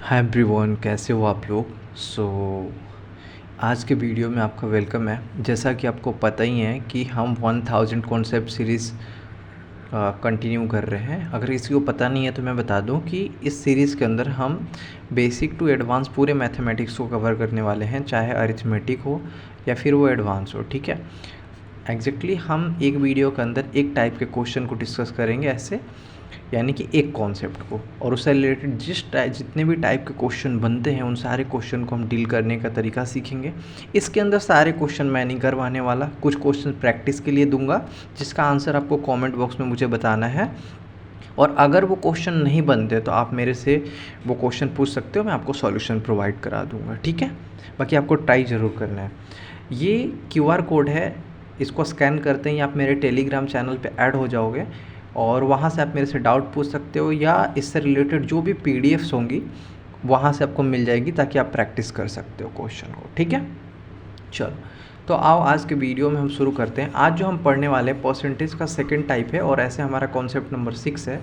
Hi everyone, कैसे हो आप लोग। आज के वीडियो में आपका वेलकम है। जैसा कि आपको पता ही है कि हम 1000 कॉन्सेप्ट सीरीज़ कंटिन्यू कर रहे हैं। अगर किसी को पता नहीं है तो मैं बता दूं कि इस सीरीज़ के अंदर हम बेसिक टू एडवांस पूरे मैथमेटिक्स को कवर करने वाले हैं, चाहे अरिथमेटिक हो या फिर वो एडवांस हो। ठीक है, एग्जैक्टली हम एक वीडियो के अंदर एक टाइप के क्वेश्चन को डिस्कस करेंगे ऐसे, यानी कि एक कॉन्सेप्ट को, और उससे रिलेटेड जितने भी टाइप के क्वेश्चन बनते हैं उन सारे क्वेश्चन को हम डील करने का तरीका सीखेंगे। इसके अंदर सारे क्वेश्चन मैं नहीं करवाने वाला, कुछ क्वेश्चन प्रैक्टिस के लिए दूंगा जिसका आंसर आपको कमेंट बॉक्स में मुझे बताना है। और अगर वो क्वेश्चन नहीं बनते तो आप मेरे से वो क्वेश्चन पूछ सकते हो, मैं आपको सॉल्यूशन प्रोवाइड करा दूंगा। ठीक है, बाकी आपको ट्राई ज़रूर करना है। ये QR कोड है, इसको स्कैन करते ही आप मेरे टेलीग्राम चैनल पे ऐड हो जाओगे और वहाँ से आप मेरे से डाउट पूछ सकते हो, या इससे रिलेटेड जो भी PDFs होंगी वहाँ से आपको मिल जाएगी, ताकि आप प्रैक्टिस कर सकते हो क्वेश्चन को। ठीक है, चलो तो आओ आज के वीडियो में हम शुरू करते हैं। आज जो हम पढ़ने वाले हैं परसेंटेज का सेकंड टाइप है, और ऐसे हमारा कॉन्सेप्ट नंबर 6 है।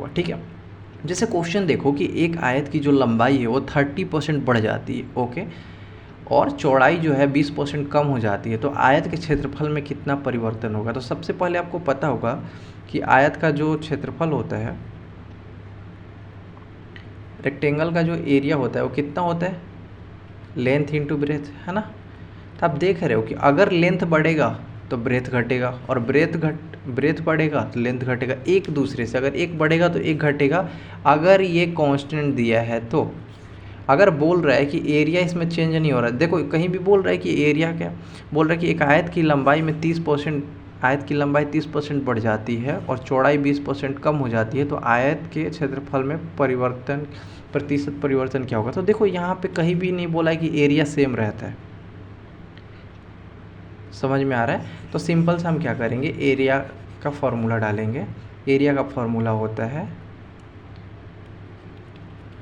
ठीक है, जैसे क्वेश्चन देखो कि एक आयत की जो लंबाई है वो 30% बढ़ जाती है, ओके, और चौड़ाई जो है 20% कम हो जाती है, तो आयत के क्षेत्रफल में कितना परिवर्तन होगा। तो सबसे पहले आपको पता होगा कि आयत का जो क्षेत्रफल होता है, रेक्टेंगल का जो एरिया होता है वो कितना होता है, लेंथ इंटू ब्रेथ, है ना। तो आप देख रहे हो कि अगर लेंथ बढ़ेगा तो ब्रेथ घटेगा, और ब्रेथ बढ़ेगा तो लेंथ घटेगा। एक दूसरे से अगर एक बढ़ेगा तो एक घटेगा। अगर ये कांस्टेंट दिया है तो अगर बोल रहा है कि एरिया इसमें चेंज नहीं हो रहा है, देखो कहीं भी बोल रहा है कि एरिया क्या बोल रहा है कि एक आयत की लंबाई में 30%, आयत की लंबाई 30% बढ़ जाती है और चौड़ाई 20% कम हो जाती है, तो आयत के क्षेत्रफल में प्रतिशत परिवर्तन क्या होगा। तो देखो यहाँ पे कहीं भी नहीं बोला है कि एरिया सेम रहता है, समझ में आ रहा है। तो सिंपल से हम क्या करेंगे, एरिया का फॉर्मूला डालेंगे। एरिया का फॉर्मूला होता है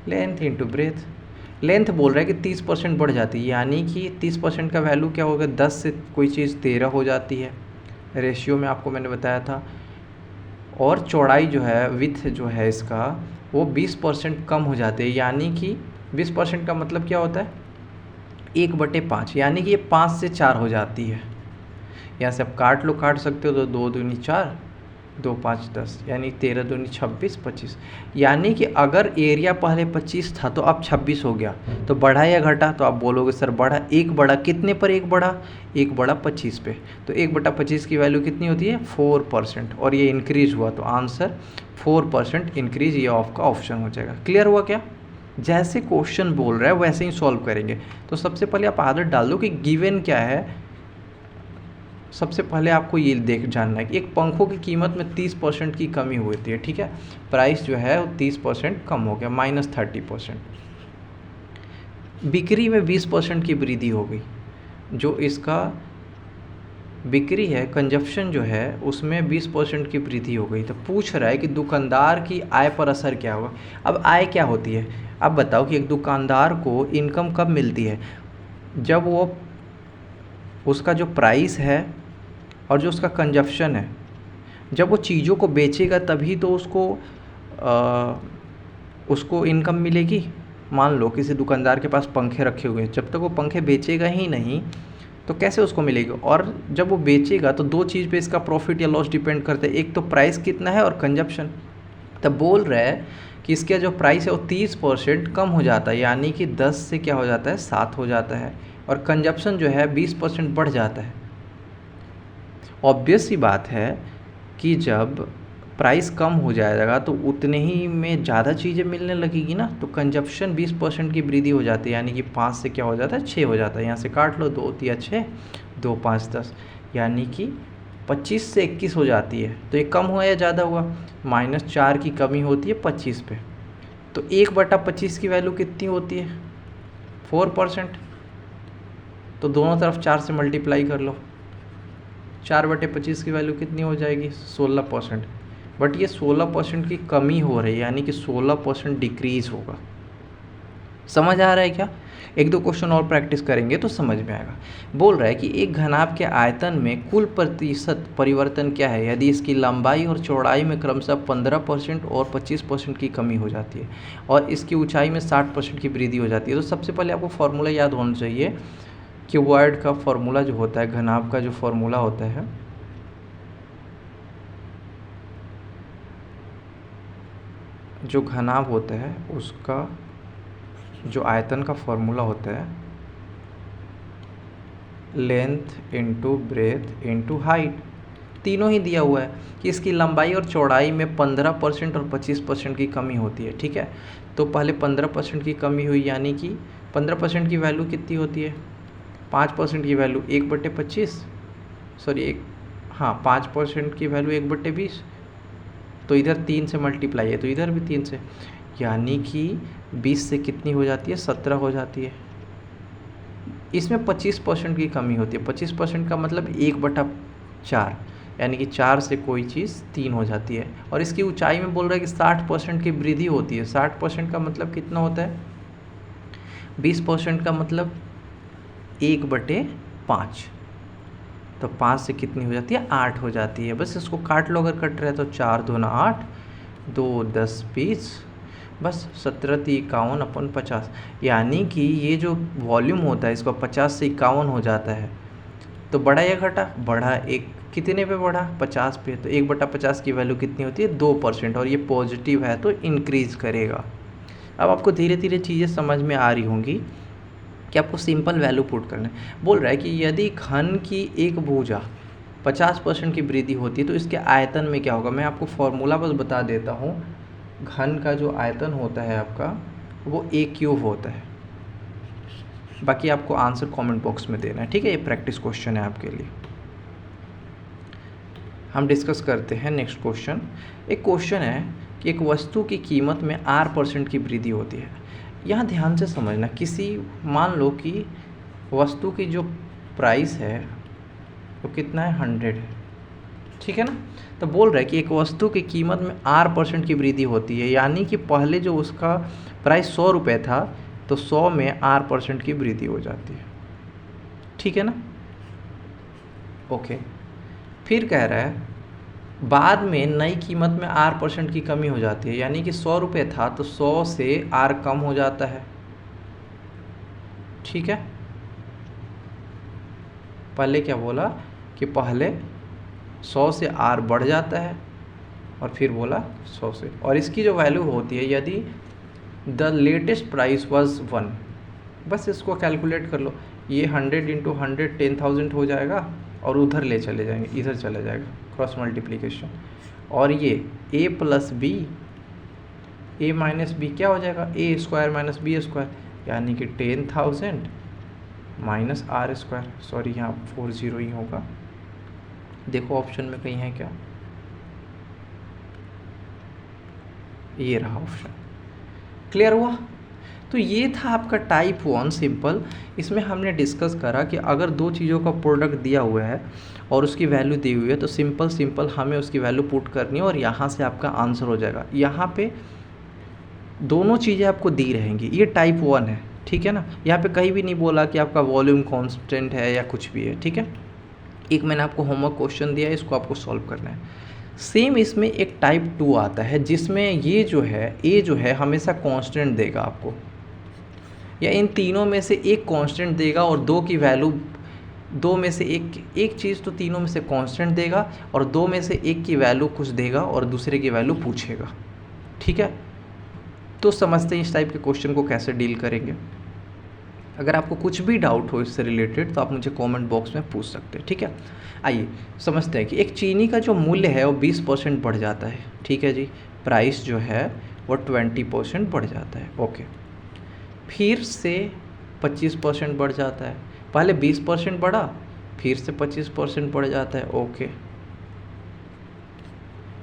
लेंथ इंटू ब्रेथ। लेंथ बोल रहा है कि 30% बढ़ जाती है, यानी कि 30% का वैल्यू क्या होगा, 10 से कोई चीज़ 13 हो जाती है, रेशियो में आपको मैंने बताया था। और चौड़ाई जो है, विड्थ जो है इसका, वो 20% कम हो जाती है, यानी कि 20% का मतलब क्या होता है, 1/5, यानी कि ये 5 से 4 हो जाती है। यहाँ से आप काट सकते हो, तो 2 दूनी 4, 2 5 10, यानी 13 दूनी 26 25। यानी कि अगर एरिया पहले 25 था तो अब 26 हो गया, तो बढ़ा या घटा, तो आप बोलोगे सर बढ़ा। एक बढ़ा, कितने पर एक बढ़ा, एक बढ़ा 25 पे, तो 1/25 की वैल्यू कितनी होती है, 4%, और ये इंक्रीज हुआ तो आंसर 4% इंक्रीज, ये आपका ऑप्शन हो जाएगा। क्लियर हुआ क्या। जैसे क्वेश्चन बोल रहा है वैसे ही सॉल्व करेंगे। तो सबसे पहले आप आदत डाल दो कि गिवन क्या है। सबसे पहले आपको ये जानना है कि एक पंखों की कीमत में 30% की कमी हुई थी, ठीक है, प्राइस जो है वो 30% कम हो गया, -30%। बिक्री में 20% की वृद्धि हो गई, जो इसका बिक्री है, कंजप्शन जो है उसमें 20% की वृद्धि हो गई। तो पूछ रहा है कि दुकानदार की आय पर असर क्या होगा। अब आय क्या होती है, अब बताओ कि एक दुकानदार को इनकम कब मिलती है, जब वो उसका जो प्राइस है और जो उसका कंजप्शन है, जब वो चीज़ों को बेचेगा तभी तो उसको इनकम मिलेगी। मान लो किसी दुकानदार के पास पंखे रखे हुए हैं, जब तक वो पंखे बेचेगा ही नहीं तो कैसे उसको मिलेगी। और जब वो बेचेगा तो दो चीज़ पे इसका प्रॉफिट या लॉस डिपेंड करता है, एक तो प्राइस कितना है और कंजप्शन। तब बोल रहा है कि इसका जो प्राइस है वो 30% कम हो जाता है, यानी कि 10 से क्या हो जाता है, 7 हो जाता है, और कंजप्शन जो है 20% बढ़ जाता है। ऑब्वियस सी बात है कि जब प्राइस कम हो जाएगा तो उतने ही में ज़्यादा चीज़ें मिलने लगेगी ना, तो कंजप्शन 20% की वृद्धि हो जाती है, यानी कि 5 से क्या हो जाता है, 6 हो जाता है। यहाँ से काट लो, 2 3 6, 2 5 10, यानी कि 25 से 21 हो जाती है। तो ये कम हुआ या ज़्यादा हुआ, -4 की कमी होती है 25 पे। तो 1/25 की वैल्यू कितनी होती है, 4%। तो दोनों तरफ 4 से मल्टीप्लाई कर लो, 4/25 की वैल्यू कितनी हो जाएगी, 16%। बट ये 16% की कमी हो रही है, यानी कि 16% डिक्रीज़ होगा। समझ आ रहा है क्या? एक दो क्वेश्चन और प्रैक्टिस करेंगे तो समझ में आएगा। बोल रहा है कि एक घनाभ के आयतन में कुल प्रतिशत परिवर्तन क्या है यदि इसकी लंबाई और चौड़ाई में क्रमशः 15% और 25% की कमी हो जाती है और इसकी ऊंचाई में 60% की वृद्धि हो जाती है। तो सबसे पहले आपको फॉर्मूला याद होना चाहिए, क्यूबॉइड का फॉर्मूला जो होता है, घनाभ का जो फॉर्मूला होता है, जो घनाभ होता है उसका जो आयतन का फॉर्मूला होता है, length into breadth into height, तीनों ही दिया हुआ है कि इसकी लंबाई और चौड़ाई में 15% और 25% की कमी होती है। ठीक है, तो पहले 15% की कमी हुई, यानी कि 15% की वैल्यू कितनी होती है, 5% की वैल्यू 1/25, सॉरी 5% की वैल्यू 1/20, तो इधर 3 से मल्टीप्लाई है तो इधर भी 3 से, यानी कि 20 से कितनी हो जाती है, 17 हो जाती है। इसमें 25% की कमी होती है, 25% का मतलब 1/4, यानी कि 4 से कोई चीज़ 3 हो जाती है। और इसकी ऊंचाई में बोल रहा है कि 60% की वृद्धि होती है। 60% का मतलब कितना होता है, 20% का मतलब 1/5, तो 5 से कितनी हो जाती है, 8 हो जाती है। बस इसको काट लो, अगर कट रहा है तो 4 दूना 8, 2 10 20, बस 17×51/50, यानी कि ये जो वॉल्यूम होता है इसका 50 से 51 हो जाता है। तो बढ़ा या घटा, बढ़ा, एक कितने पे बढ़ा, 50 पे, तो 1/50 की वैल्यू कितनी होती है, 2%, और ये पॉजिटिव है तो इंक्रीज करेगा। अब आपको धीरे धीरे चीज़ें समझ में आ रही होंगी कि आपको सिंपल वैल्यू पुट करना है। बोल रहा है कि यदि घन की एक भुजा 50% की वृद्धि होती है तो इसके आयतन में क्या होगा। मैं आपको फॉर्मूला बस बता देता हूँ, घन का जो आयतन होता है आपका वो A³ होता है। बाकी आपको आंसर कमेंट बॉक्स में देना है, ठीक है। ये प्रैक्टिस क्वेश्चन है आपके लिए। हम डिस्कस करते हैं नेक्स्ट क्वेश्चन। एक क्वेश्चन है कि एक वस्तु की कीमत में R% की वृद्धि होती है। यहाँ ध्यान से समझना, किसी, मान लो कि वस्तु की जो प्राइस है वो कितना है, 100 है, ठीक है ना। तो बोल रहा है कि एक वस्तु की कीमत में R% की वृद्धि होती है, यानी कि पहले जो उसका प्राइस 100 रुपये था तो 100 में R% की वृद्धि हो जाती है, ठीक है ना। ओके, फिर कह रहा है बाद में नई कीमत में R% की कमी हो जाती है, यानी कि 100 रुपये था तो 100 से R कम हो जाता है, ठीक है। पहले क्या बोला कि पहले 100 से R बढ़ जाता है और फिर बोला 100 से, और इसकी जो वैल्यू होती है, यदि द लेटेस्ट प्राइस वाज 1, बस इसको कैलकुलेट कर लो, ये 100 × 100 10,000 हो जाएगा और उधर ले चले जाएंगे, इधर चला जाएगा, क्रॉस मल्टीप्लिकेशन, और ये A + B, A - B क्या हो जाएगा, A² - B², यानी कि 10,000 - R², सॉरी यहाँ 40 ही होगा, देखो ऑप्शन में कहीं है क्या, ये रहा ऑप्शन। क्लियर हुआ। तो ये था आपका टाइप 1 सिंपल। इसमें हमने डिस्कस करा कि अगर दो चीज़ों का प्रोडक्ट दिया हुआ है और उसकी वैल्यू दी हुई है तो सिंपल हमें उसकी वैल्यू पुट करनी है और यहाँ से आपका आंसर हो जाएगा। यहाँ पे दोनों चीज़ें आपको दी रहेंगी, ये टाइप 1 है, ठीक है ना। यहाँ पे कहीं भी नहीं बोला कि आपका वॉल्यूम कांस्टेंट है या कुछ भी है, ठीक है। एक मैंने आपको होमवर्क क्वेश्चन दिया है, इसको आपको सॉल्व करना है। सेम इसमें एक टाइप 2 आता है जिसमें ये जो है ए जो है हमेशा कांस्टेंट देगा आपको, या इन तीनों में से एक कांस्टेंट देगा और दो की वैल्यू, दो में से एक चीज़ तो तीनों में से कांस्टेंट देगा और दो में से एक की वैल्यू कुछ देगा और दूसरे की वैल्यू पूछेगा, ठीक है। तो समझते हैं इस टाइप के क्वेश्चन को कैसे डील करेंगे। अगर आपको कुछ भी डाउट हो इससे रिलेटेड तो आप मुझे कमेंट बॉक्स में पूछ सकते हैं, ठीक है। आइए समझते हैं कि एक चीनी का जो मूल्य है वो 20% बढ़ जाता है, ठीक है जी। प्राइस जो है वो 20% बढ़ जाता है, ओके। फिर से 25% बढ़ जाता है, पहले 20% बढ़ा फिर से 25% बढ़ जाता है, ओके।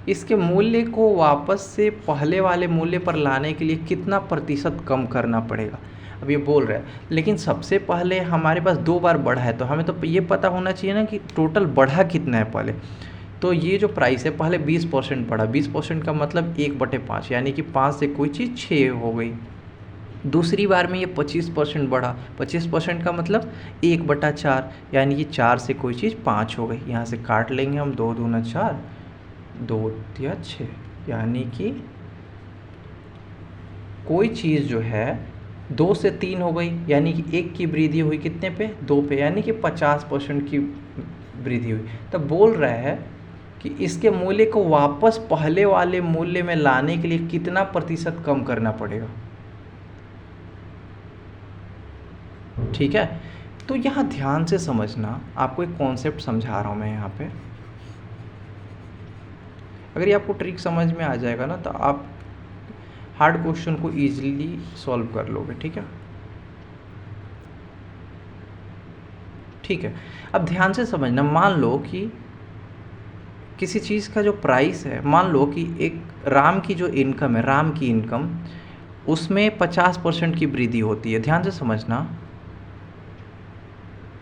इसके मूल्य को वापस से पहले वाले मूल्य पर लाने के लिए कितना प्रतिशत कम करना पड़ेगा, अब ये बोल रहा है। लेकिन सबसे पहले हमारे पास 2 बार बढ़ा है तो हमें तो ये पता होना चाहिए ना कि टोटल बढ़ा कितना है पहले। तो ये जो प्राइस है पहले 20% बढ़ा, 20% का मतलब 1/5, यानी कि 5 से कोई चीज़ 6 हो गई, दूसरी बार में ये 25% बढ़ा, 25% का मतलब 1/4, यानी कि 4 से कोई चीज़ 5 हो गई। यहाँ से काट लेंगे हम, 2 दूना 4, 2 या 6, यानी कि कोई चीज़ जो है 2 से 3 हो गई, यानी कि 1 की वृद्धि हुई कितने पे, 2 पे, यानी कि 50% की वृद्धि हुई। तब बोल रहा है कि इसके मूल्य को वापस पहले वाले मूल्य में लाने के लिए कितना प्रतिशत कम करना पड़ेगा। ठीक है, तो यहाँ ध्यान से समझना, आपको एक कॉन्सेप्ट समझा रहा हूँ मैं यहाँ पे। अगर ये आपको ट्रिक समझ में आ जाएगा ना, तो आप हार्ड क्वेश्चन को इजीली सॉल्व कर लोगे। ठीक है, ठीक है। अब ध्यान से समझना, मान लो कि किसी चीज़ का जो प्राइस है, मान लो कि एक राम की जो इनकम है, राम की इनकम, उसमें 50% की वृद्धि होती है। ध्यान से समझना,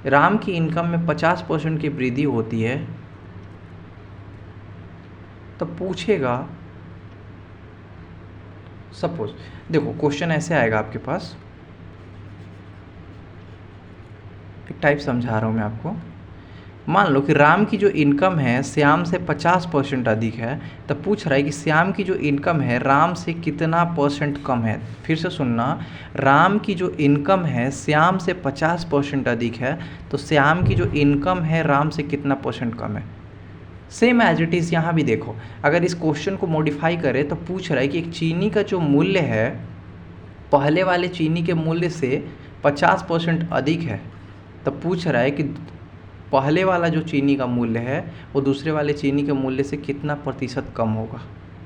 राम की इनकम में 50% की वृद्धि होती है, तो पूछेगा, सपोज देखो क्वेश्चन ऐसे आएगा आपके पास, एक टाइप समझा रहा हूँ मैं आपको। मान लो कि राम की जो इनकम है श्याम से 50% अधिक है, तो पूछ रहा है कि श्याम की जो इनकम है राम से कितना % कम है। फिर से सुनना, राम की जो इनकम है श्याम से 50% अधिक है, तो श्याम की जो इनकम है राम से कितना % कम है। सेम एज इट इज़ यहाँ भी देखो, अगर इस क्वेश्चन को मॉडिफाई करें तो पूछ रहा है कि एक चीनी का जो मूल्य है पहले वाले चीनी के मूल्य से 50% अधिक है, तो पूछ रहा है कि पहले वाला जो चीनी का मूल्य है वो दूसरे वाले चीनी के मूल्य से कितना % कम होगा।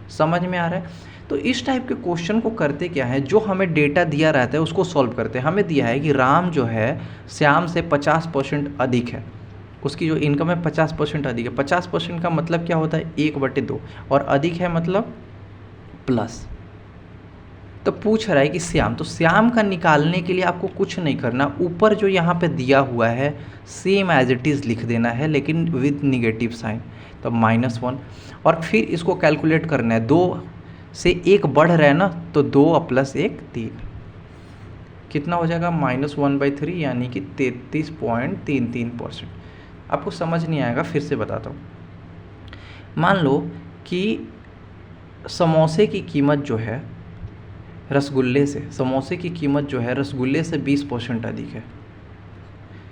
समझ में आ रहा है? तो इस टाइप के क्वेश्चन को करते क्या है, जो हमें डेटा दिया रहता है उसको सॉल्व करते हैं। हमें दिया है कि राम जो है श्याम से 50% अधिक है, उसकी जो इनकम है 50% अधिक है। 50% का मतलब क्या होता है, 1/2, और अधिक है मतलब प्लस। तो पूछ रहा है कि श्याम, तो श्याम का निकालने के लिए आपको कुछ नहीं करना, ऊपर जो यहाँ पे दिया हुआ है सेम एज इट इज़ लिख देना है, लेकिन विद निगेटिव साइन, तो -1। और फिर इसको कैलकुलेट करना है, 2 से 1 बढ़ रहा है ना, तो 2 + 1 3, कितना हो जाएगा -1/3, यानी कि 33.33%। आपको समझ नहीं आएगा, फिर से बताता हूँ। मान लो कि समोसे की कीमत जो है रसगुल्ले से, समोसे की कीमत जो है रसगुल्ले से 20% अधिक है।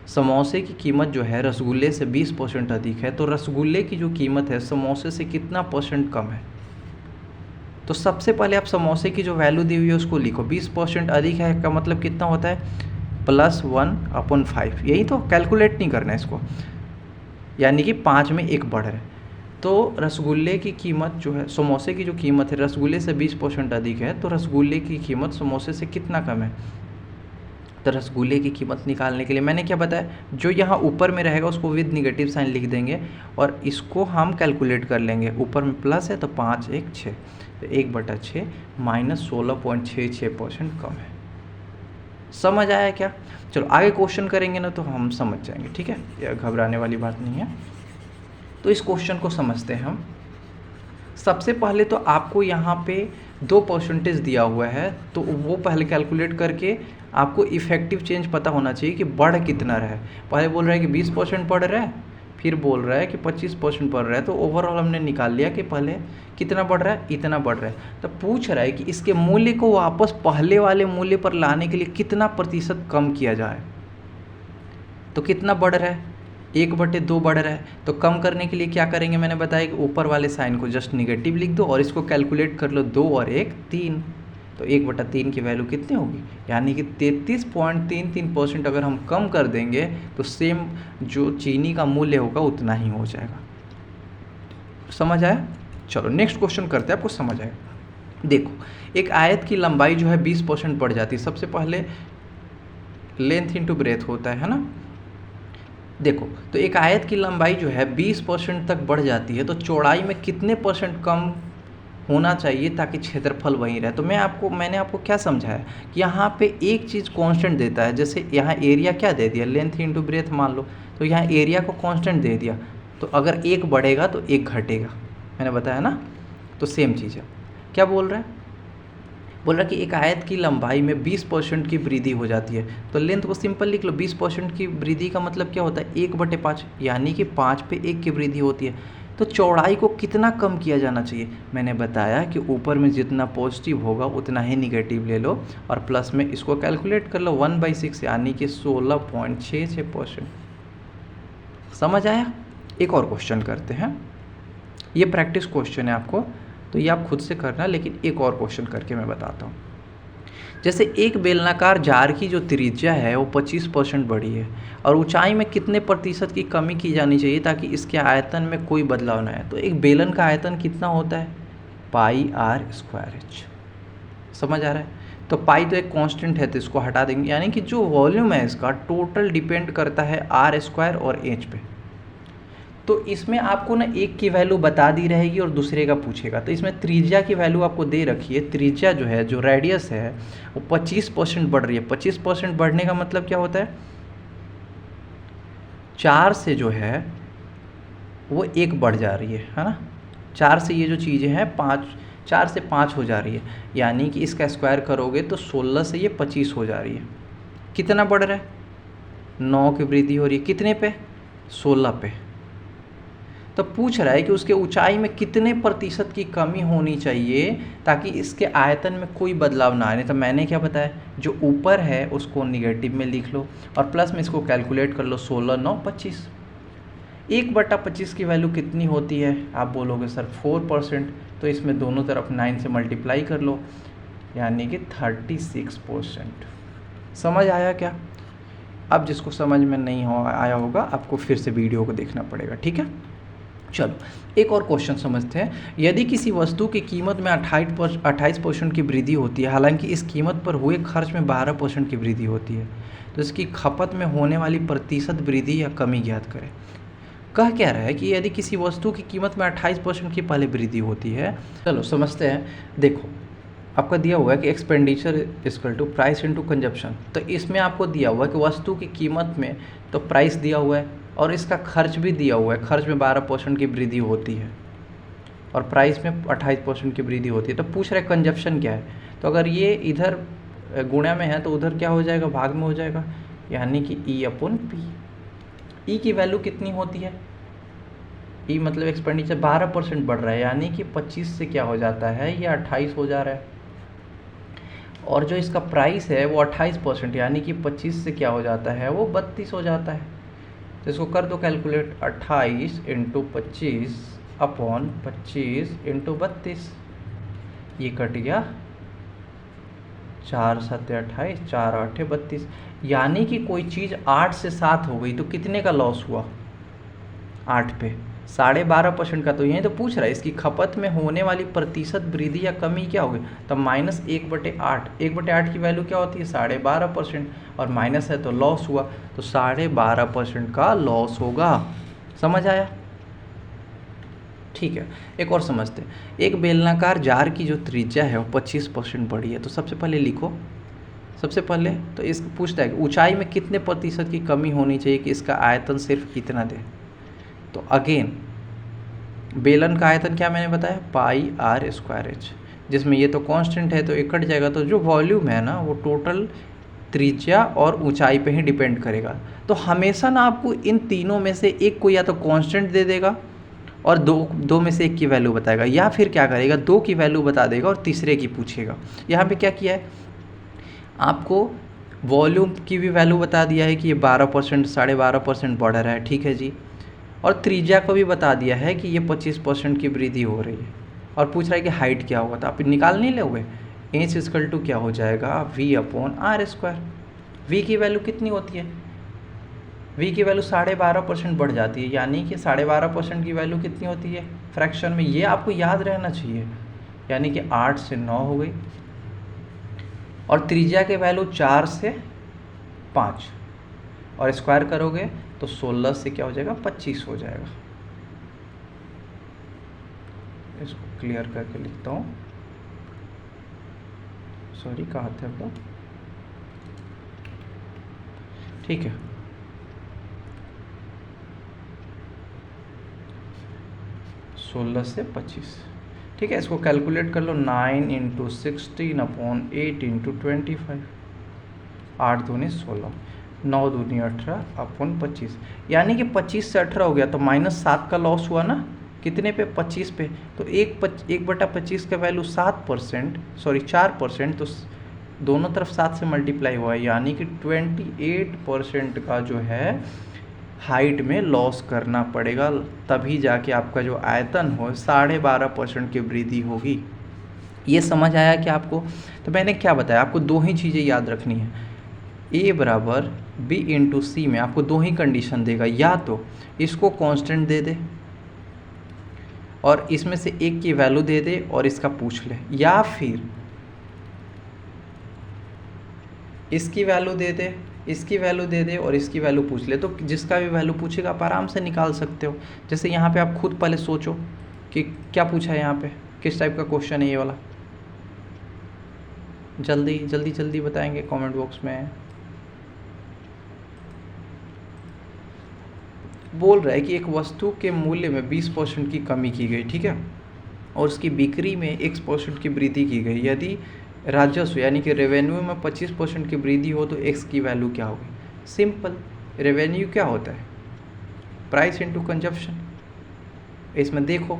समोसे की कीमत जो है रसगुल्ले से 20% अधिक है, तो रसगुल्ले की जो कीमत है समोसे से कितना % कम है। तो सबसे पहले आप समोसे की जो वैल्यू दी हुई है उसको लिखो, 20% अधिक है का मतलब कितना होता है, +1/5। यही तो, कैलकुलेट नहीं करना है इसको, यानी कि 5 में 1 बढ़ रहा है। तो रसगुल्ले की कीमत जो है, समोसे की जो कीमत है रसगुल्ले से 20% अधिक है, तो रसगुल्ले की कीमत समोसे से कितना कम है। तो रसगुल्ले की कीमत निकालने के लिए मैंने क्या बताया, जो यहाँ ऊपर में रहेगा उसको विद निगेटिव साइन लिख देंगे और इसको हम कैलकुलेट कर लेंगे। ऊपर में प्लस है तो 5 1 6, तो 1/6 -16.66% कम है। समझ आया क्या? चलो आगे क्वेश्चन करेंगे ना तो हम समझ जाएंगे। ठीक है, यह घबराने वाली बात नहीं है। तो इस क्वेश्चन को समझते हैं हम। सबसे पहले तो आपको यहाँ पे 2% दिया हुआ है, तो वो पहले कैलकुलेट करके आपको इफ़ेक्टिव चेंज पता होना चाहिए कि बढ़ कितना रहा है। पहले बोल रहा है कि 20% बढ़ रहा है, फिर बोल रहा है कि 25% बढ़ रहा है, तो ओवरऑल हमने निकाल लिया कि पहले कितना बढ़ रहा है, इतना बढ़ रहा है। तो पूछ रहा है कि इसके मूल्य को वापस पहले वाले मूल्य पर लाने के लिए कितना % कम किया जाए। तो कितना बढ़ रहा है, 1/2 बढ़ रहा है। तो कम करने के लिए क्या करेंगे, मैंने बताया कि ऊपर वाले साइन को जस्ट निगेटिव लिख दो और इसको कैलकुलेट कर लो, 2 और 1 3, तो 1/3 की वैल्यू कितनी होगी, यानी कि 33.33% अगर हम कम कर देंगे तो सेम जो चीनी का मूल्य होगा उतना ही हो जाएगा। समझ आया? चलो नेक्स्ट क्वेश्चन करते हैं, आपको समझ आएगा। देखो, एक आयत की लंबाई जो है 20% बढ़ जाती है। सबसे पहले लेंथ इंटू ब्रेथ होता है ना। देखो, तो एक आयत की लंबाई जो है 20% तक बढ़ जाती है, तो चौड़ाई में कितने % कम होना चाहिए ताकि क्षेत्रफल वहीं रहे। तो मैंने आपको क्या समझाया कि यहाँ पे एक चीज़ कांस्टेंट देता है। जैसे यहाँ एरिया क्या दे दिया, लेंथ इंटू ब्रेथ मान लो, तो यहाँ एरिया को कांस्टेंट दे दिया, तो अगर 1 बढ़ेगा तो 1 घटेगा, मैंने बताया ना। तो सेम चीज़ है। क्या बोल रहा है, बोल रहा कि एक आयत की लंबाई में 20% की वृद्धि हो जाती है, तो लेंथ को सिंपल लिख लो। 20% की वृद्धि का मतलब क्या होता है, 1/5, यानी कि 5/1 की वृद्धि होती है। तो चौड़ाई को कितना कम किया जाना चाहिए, मैंने बताया कि ऊपर में जितना पॉजिटिव होगा उतना ही निगेटिव ले लो और प्लस में इसको कैलकुलेट कर लो 1/6, यानी कि 16.66%। समझ आया? एक और क्वेश्चन करते हैं, ये प्रैक्टिस क्वेश्चन है आपको, तो ये आप खुद से करना, लेकिन एक और क्वेश्चन करके मैं बताता हूँ। जैसे एक बेलनाकार जार की जो त्रिज्या है वो 25% बढ़ी है और ऊंचाई में कितने प्रतिशत की कमी की जानी चाहिए ताकि इसके आयतन में कोई बदलाव ना आए। तो एक बेलन का आयतन कितना होता है, πr²h। समझ आ रहा है? तो पाई तो एक कांस्टेंट है, तो इसको हटा देंगे, यानी कि जो वॉल्यूम है इसका टोटल डिपेंड करता है r² और h पे। तो इसमें आपको ना एक की वैल्यू बता दी रहेगी और दूसरे का पूछेगा। तो इसमें त्रिज्या की वैल्यू आपको दे रखी है, त्रिज्या जो है, जो रेडियस है वो 25% बढ़ रही है। 25% बढ़ने का मतलब क्या होता है, 4 से जो है वो 1 बढ़ जा रही है ना। 4 से ये जो चीज़ें हैं 5, 4 से 5 हो जा रही है, यानी कि इसका स्क्वायर करोगे तो 16 से ये 25 हो जा रही है। कितना बढ़ रहा है, 9 की वृद्धि हो रही है, कितने पे, 16 पे। तो पूछ रहा है कि उसके ऊंचाई में कितने प्रतिशत की कमी होनी चाहिए ताकि इसके आयतन में कोई बदलाव ना आए। तो मैंने क्या बताया, जो ऊपर है उसको निगेटिव में लिख लो और प्लस में इसको कैलकुलेट कर लो, 16 9 25। 1/25 की वैल्यू कितनी होती है, आप बोलोगे सर 4%, तो इसमें दोनों तरफ 9 से मल्टीप्लाई कर लो, यानी कि 36%। समझ आया क्या? अब जिसको समझ में नहीं आया होगा आपको फिर से वीडियो को देखना पड़ेगा, ठीक है। चलो एक और क्वेश्चन समझते हैं। यदि किसी वस्तु की कीमत में 28% की वृद्धि होती है, हालांकि इस कीमत पर हुए खर्च में 12% की वृद्धि होती है, तो इसकी खपत में होने वाली प्रतिशत वृद्धि या कमी ज्ञात करें। कह क्या रहा है कि यदि किसी वस्तु की कीमत में 28% की पहले वृद्धि होती है, चलो समझते हैं। देखो आपका दिया हुआ है कि expenditure equal to price into consumption. तो इसमें आपको दिया हुआ है कि वस्तु की कीमत में तो प्राइस दिया हुआ है और इसका खर्च भी दिया हुआ है, खर्च में 12% की वृद्धि होती है और प्राइस में 28% की वृद्धि होती है। तो पूछ रहे कंजप्शन क्या है, तो अगर ये इधर गुणा में है तो उधर क्या हो जाएगा, भाग में हो जाएगा, यानी कि E/P। ई की वैल्यू कितनी होती है, ई मतलब एक्सपेंडिचर 12% बढ़ रहा है, यानी कि 25 से क्या हो जाता है, ये 28 हो जा रहा है। और जो इसका प्राइस है वो 28%, यानी कि 25 से क्या हो जाता है, वो 32 हो जाता है। तो इसको कर दो कैलकुलेट, 28 × 25 अपॉन 25 × 32, ये कट गया 4 7 28, 4 8 32, यानी कि कोई चीज़ 8 से 7 हो गई तो कितने का लॉस हुआ, 8 पे 12.5% का। तो यही तो पूछ रहा है इसकी खपत में होने वाली प्रतिशत वृद्धि या कमी क्या होगी, तब -1/8, 1/8 की वैल्यू क्या होती है, 12.5%, और माइनस है तो लॉस हुआ, तो 12.5% का लॉस होगा। समझ आया? ठीक है, एक और समझते हैं। एक बेलनाकार जार की जो त्रिज्या है वो 25% बढ़ी है, तो सबसे पहले लिखो, सबसे पहले तो इसको पूछता है कि ऊंचाई में कितने प्रतिशत की कमी होनी चाहिए कि इसका आयतन सिर्फ इतना दे। तो अगेन बेलन का आयतन क्या मैंने बताया, πr²h, जिसमें ये तो कांस्टेंट है तो ये कट जाएगा, तो जो वॉल्यूम है ना वो टोटल त्रिज्या और ऊंचाई पे ही डिपेंड करेगा। तो हमेशा ना आपको इन तीनों में से एक को या तो कांस्टेंट दे देगा और दो में से एक की वैल्यू बताएगा, या फिर क्या करेगा, 2 की वैल्यू बता देगा और तीसरे की पूछेगा। यहाँ पे क्या किया है, आपको वॉल्यूम की भी वैल्यू बता दिया है कि ये 12%, 12.5% बढ़ रहा है, ठीक है जी, और त्रिज्या को भी बता दिया है कि ये 25% की वृद्धि हो रही है, और पूछ रहा है कि हाइट क्या होगा। तो आप निकाल नहीं लोगे, h = क्या हो जाएगा, V/r²। v की वैल्यू कितनी होती है, v की वैल्यू 12.5% बढ़ जाती है, यानी कि 12.5% की वैल्यू कितनी होती है फ्रैक्शन में, ये आपको याद रहना चाहिए, यानी कि 8 से 9 हो गई, और त्रिज्या के वैल्यू 4 से 5, और स्क्वायर करोगे तो 16 से क्या हो जाएगा, 25 हो जाएगा। इसको क्लियर करके लिखता हूँ, सॉरी कहाँ थे आप लोग, ठीक है। सोलह से 25, ठीक है, इसको कैलकुलेट कर लो, 9 इंटू 16 अपॉन 8 इंटू 25, 8 दूनी 16, 9 दूनी 18 अपॉन 25, यानी कि 25 से 18 हो गया तो -7 का लॉस हुआ ना, कितने पे, 25 पे। तो 1/25 का वैल्यू 7%, सॉरी 4%, तो दोनों तरफ 7 से मल्टीप्लाई हुआ है, यानी कि 28% का जो है हाइट में लॉस करना पड़ेगा, तभी जाके आपका जो आयतन हो 12.5% की वृद्धि होगी। ये समझ आया कि आपको? तो मैंने क्या बताया आपको, दो ही चीज़ें याद रखनी है, A बराबर B इंटू सी में आपको दो ही कंडीशन देगा, या तो इसको कांस्टेंट दे दे और इसमें से एक की वैल्यू दे दे और इसका पूछ ले, या फिर इसकी वैल्यू दे दे, इसकी वैल्यू दे दे और इसकी वैल्यू पूछ ले। तो जिसका भी वैल्यू पूछेगा आप आराम से निकाल सकते हो। जैसे यहाँ पे आप खुद पहले सोचो कि क्या पूछा है यहाँ पे, किस टाइप का क्वेश्चन है ये वाला, जल्दी जल्दी जल्दी बताएंगे कमेंट बॉक्स में। बोल रहा है कि एक वस्तु के मूल्य में 20% की कमी की गई, ठीक है, और उसकी बिक्री में X% की वृद्धि की गई। यदि राजस्व यानी कि रेवेन्यू में 25% की वृद्धि हो तो X की वैल्यू क्या होगी? सिंपल, रेवेन्यू क्या होता है, प्राइस इनटू कंजप्शन। इसमें देखो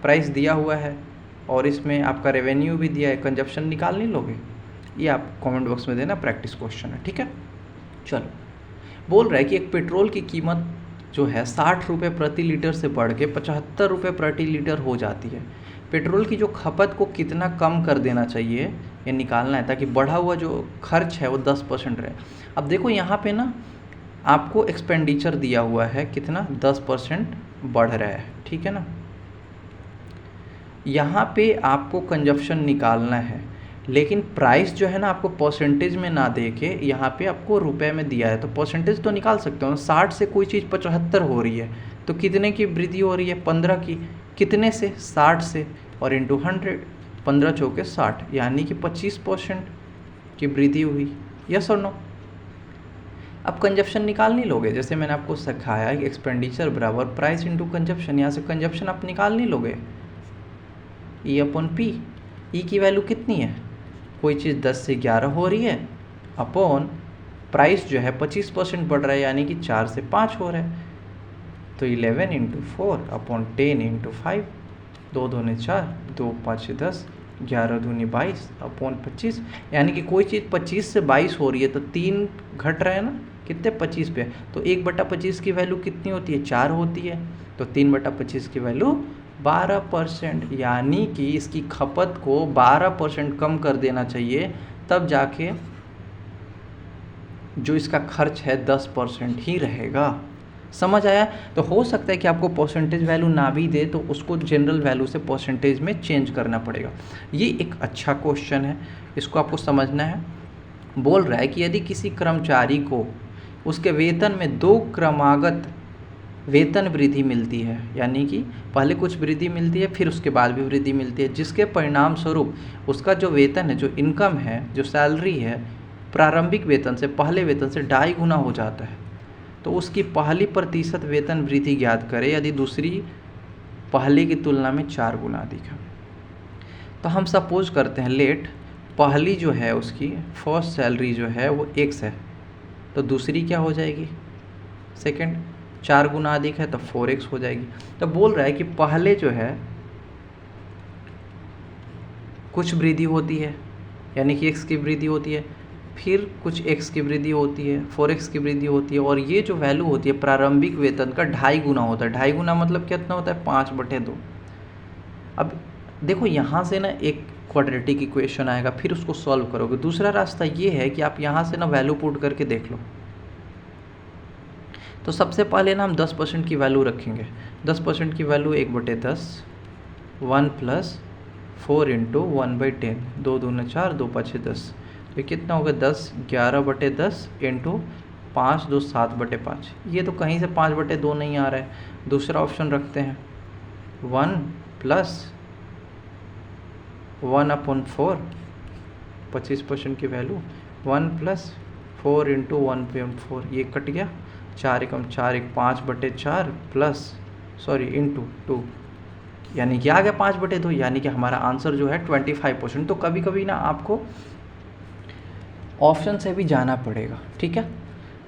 प्राइस दिया हुआ है और इसमें आपका रेवेन्यू भी दिया है, कंजप्शन निकाल नहीं लोगे? ये आप कमेंट बॉक्स में देना, प्रैक्टिस क्वेश्चन है, ठीक है। चलो, बोल रहा है कि एक पेट्रोल की कीमत जो है 60 रुपये प्रति लीटर से बढ़ के 75 रुपये प्रति लीटर हो जाती है। पेट्रोल की जो खपत को कितना कम कर देना चाहिए ये निकालना है, ताकि बढ़ा हुआ जो खर्च है वो 10% रहे। अब देखो यहाँ पे ना आपको एक्सपेंडिचर दिया हुआ है कितना, 10% बढ़ रहा है, ठीक है ना। यहाँ पे आपको कंजप्शन निकालना है, लेकिन प्राइस जो है ना आपको परसेंटेज में ना दे के यहाँ पे आपको रुपए में दिया है, तो परसेंटेज तो निकाल सकते हो। 60 से कोई चीज़ 75 हो रही है तो कितने की वृद्धि हो रही है, 15 की। कितने से, 60 से, और इंटू 100, 15 चौके 60, यानी कि 25% की वृद्धि हुई। यस और नो? अब कंजप्शन निकाल नहीं लोगे, जैसे मैंने आपको सिखाया कि एक्सपेंडिचर बराबर प्राइस इंटू कंजप्शन, यहाँ से कंजप्शन आप निकाल नहीं लोगे, E अपॉन पी। ई की वैल्यू कितनी है, कोई चीज़ 10 से 11 हो रही है, अपॉन प्राइस जो है 25% बढ़ रहा है, यानी कि 4 से 5 हो रहा है, तो 11 इंटू 4 अपॉन 10 इंटू 5, 2 दूनी 4, 2 5 10, 11 दूनी 22 अपॉन 25, यानी कि कोई चीज़ 25 से 22 हो रही है तो 3 घट रहा है ना, कितने, 25 पे। तो 1/25 की वैल्यू कितनी होती है, 4 होती है, तो 3/25 की वैल्यू 12%, यानी कि इसकी खपत को 12% कम कर देना चाहिए, तब जाके जो इसका खर्च है 10% ही रहेगा। समझ आया? तो हो सकता है कि आपको परसेंटेज वैल्यू ना भी दे तो उसको जनरल वैल्यू से परसेंटेज में चेंज करना पड़ेगा। ये एक अच्छा क्वेश्चन है, इसको आपको समझना है। बोल रहा है कि यदि किसी कर्मचारी को उसके वेतन में 2 क्रमागत वेतन वृद्धि मिलती है, यानी कि पहले कुछ वृद्धि मिलती है फिर उसके बाद भी वृद्धि मिलती है, जिसके परिणाम स्वरूप उसका जो वेतन है, जो इनकम है, जो सैलरी है, प्रारंभिक वेतन से, पहले वेतन से 2.5 गुना हो जाता है, तो उसकी पहली प्रतिशत वेतन वृद्धि ज्ञात करे यदि दूसरी पहले की तुलना में 4 गुना अधिक है। तो हम सपोज करते हैं लेट पहली जो है उसकी फर्स्ट सैलरी जो है वो x है, तो दूसरी क्या हो जाएगी, सेकंड। 4 गुना अधिक है तो 4x हो जाएगी। तो बोल रहा है कि पहले जो है कुछ वृद्धि होती है, यानी कि x की वृद्धि होती है, फिर कुछ x की वृद्धि होती है, 4x की वृद्धि होती है, और ये जो वैल्यू होती है प्रारंभिक वेतन का 2.5 गुना होता है। 2.5 गुना मतलब कितना होता है, 5/2। अब देखो यहाँ से ना एक क्वाड्रेटिक इक्वेशन आएगा, फिर उसको सॉल्व करोगे। दूसरा रास्ता ये है कि आप यहाँ से ना वैल्यू पुट करके देख लो। तो सबसे पहले ना हम 10% की वैल्यू रखेंगे। 10% की वैल्यू 1/10, 1 + 4 × 1/10, 2 दूने 4, 2 5 10, तो कितना होगा 10, 11/10 इंटू 5, 2 7/5। ये तो कहीं से 5/2 नहीं आ रहा है, दूसरा ऑप्शन रखते हैं, 1 + 1/4, 25% की वैल्यू, 1 + 4 × 1/4, ये कट गया, 4 × 4 = 5/4 प्लस इंटू 2, यानी कि आ गया 5/2, यानी कि हमारा आंसर जो है 25%। तो कभी कभी ना आपको ऑप्शन से भी जाना पड़ेगा, ठीक है।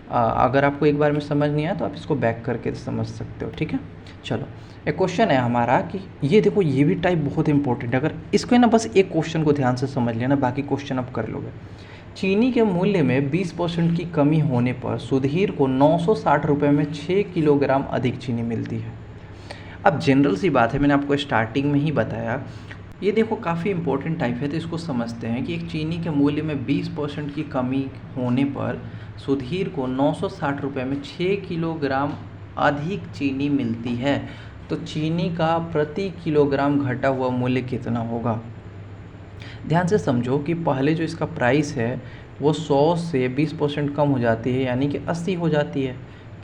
अगर आपको एक बार में समझ नहीं आया तो आप इसको बैक करके समझ सकते हो, ठीक है। चलो, एक क्वेश्चन है हमारा कि ये देखो, ये भी टाइप बहुत इंपॉर्टेंट है। अगर इसको ना बस एक क्वेश्चन को ध्यान से समझ लेना, बाकी क्वेश्चन आप कर लोगे। चीनी के मूल्य में 20% की कमी होने पर सुधीर को 960 रुपये में 6 किलोग्राम अधिक चीनी मिलती है। अब जनरल सी बात है, मैंने आपको स्टार्टिंग में ही बताया, ये देखो काफ़ी इंपॉर्टेंट टाइप है, तो इसको समझते हैं कि एक चीनी के मूल्य में 20% की कमी होने पर सुधीर को 960 रुपये में 6 किलोग्राम अधिक चीनी मिलती है। तो चीनी का प्रति किलोग्राम घटा हुआ मूल्य कितना होगा। ध्यान से समझो कि पहले जो इसका प्राइस है वो 100 से 20% कम हो जाती है, यानी कि 80 हो जाती है।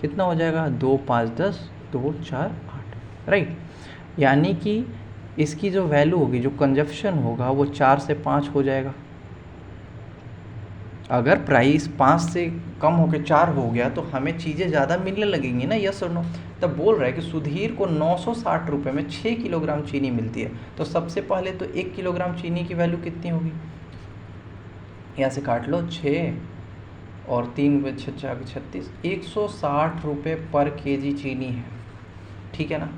कितना हो जाएगा, 2 5 10 2 4 8, राइट। यानी कि इसकी जो वैल्यू होगी, जो कंजप्शन होगा, वो 4 से 5 हो जाएगा। अगर प्राइस 5 से कम होकर 4 हो गया तो हमें चीज़ें ज़्यादा मिलने लगेंगी ना, यस और नो। तब बोल रहा है कि सुधीर को 960 रुपये में 6 किलोग्राम चीनी मिलती है। तो सबसे पहले तो 1 किलोग्राम चीनी की वैल्यू कितनी होगी, यहाँ से काट लो, 6 और 3 में 6 4 36, 160 रुपये पर केजी चीनी है, ठीक है ना।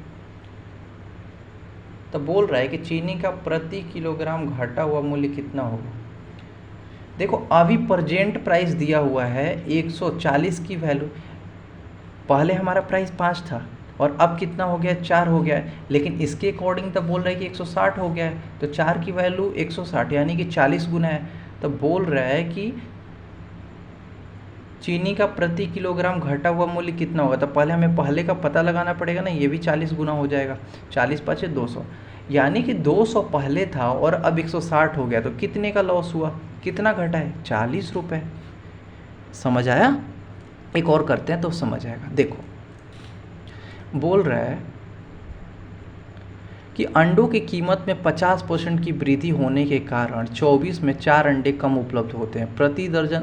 तब बोल रहा है कि चीनी का प्रति किलोग्राम घटा हुआ मूल्य कितना होगा। देखो, अभी प्रेजेंट प्राइस दिया हुआ है 140 की वैल्यू, पहले हमारा प्राइस 5 था और अब कितना हो गया, 4 हो गया है। लेकिन इसके अकॉर्डिंग तब बोल रहा है कि 160 हो गया है, तो 4 की वैल्यू 160 यानी कि 40 गुना है। तब बोल रहा है कि चीनी का प्रति किलोग्राम घटा हुआ मूल्य कितना होगा। तो पहले हमें पहले का पता लगाना पड़ेगा ना, ये भी 40 गुना हो जाएगा, 40 5 200, यानी कि 200 पहले था और अब 160 हो गया। तो कितने का लॉस हुआ, कितना घटा है, 40 रुपये। समझ आया। एक और करते हैं तो समझ आएगा। देखो, बोल रहा है कि अंडों की कीमत में 50% की वृद्धि होने के कारण 24 में 4 अंडे कम उपलब्ध होते हैं। प्रति दर्जन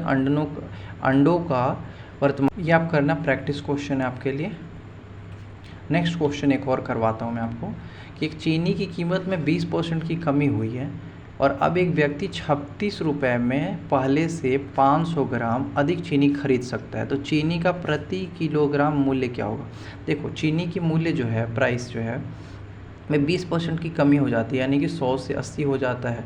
अंडों का वर्तमान, ये आप करना, प्रैक्टिस क्वेश्चन है आपके लिए। नेक्स्ट क्वेश्चन एक और करवाता हूँ मैं आपको कि एक चीनी की कीमत में 20% की कमी हुई है और अब एक व्यक्ति 36 रुपये में पहले से 500 ग्राम अधिक चीनी खरीद सकता है। तो चीनी का प्रति किलोग्राम मूल्य क्या होगा। देखो, चीनी की मूल्य जो है, प्राइस जो है, में 20% की कमी हो जाती है, यानी कि 100 से 80 हो जाता है,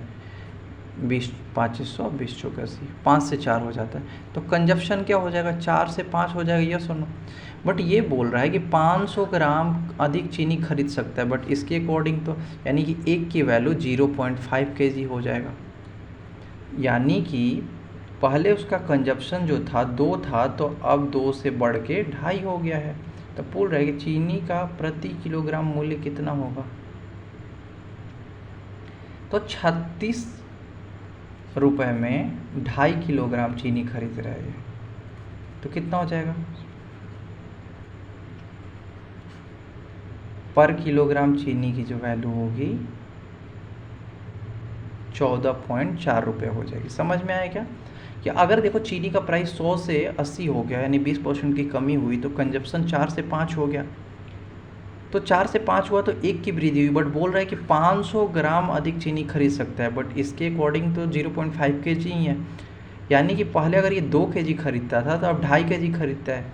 20 5 100 20 चौके 80, 5 से 4 हो जाता है। तो कंजप्शन क्या हो जाएगा, 4 से 5 हो जाएगा, यस और नो। बट ये बोल रहा है कि 500 ग्राम अधिक चीनी खरीद सकता है, बट इसके अकॉर्डिंग तो यानी कि एक की वैल्यू 0.5 kg हो जाएगा। यानी कि पहले उसका कंजप्शन जो था 2 था, तो अब 2 से बढ़ के 2.5 हो गया है। तो बोल रहा है कि चीनी का प्रति किलोग्राम मूल्य कितना होगा। तो 36 रुपये में 2.5 किलोग्राम चीनी खरीद रहा है, तो कितना हो जाएगा, पर किलोग्राम चीनी की जो वैल्यू होगी 14.4 रुपये हो जाएगी। समझ में आया क्या। कि अगर देखो चीनी का प्राइस 100 से 80 हो गया, यानी 20% की कमी हुई, तो कंजप्शन 4 से 5 हो गया। तो 4 से 5 हुआ तो 1 की वृद्धि हुई, बट बोल रहा है कि 500 ग्राम अधिक चीनी खरीद सकता है, बट इसके अकॉर्डिंग तो 0.5 kg ही है। यानी कि पहले अगर ये 2 kg खरीदता था तो अब 2.5 kg खरीदता है।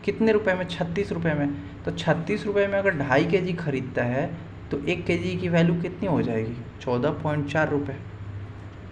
कितने रुपए में, 36 रुपये में। तो 36 रुपये में अगर 2.5 kg खरीदता है तो 1 kg की वैल्यू कितनी हो जाएगी, 14.4 रुपये।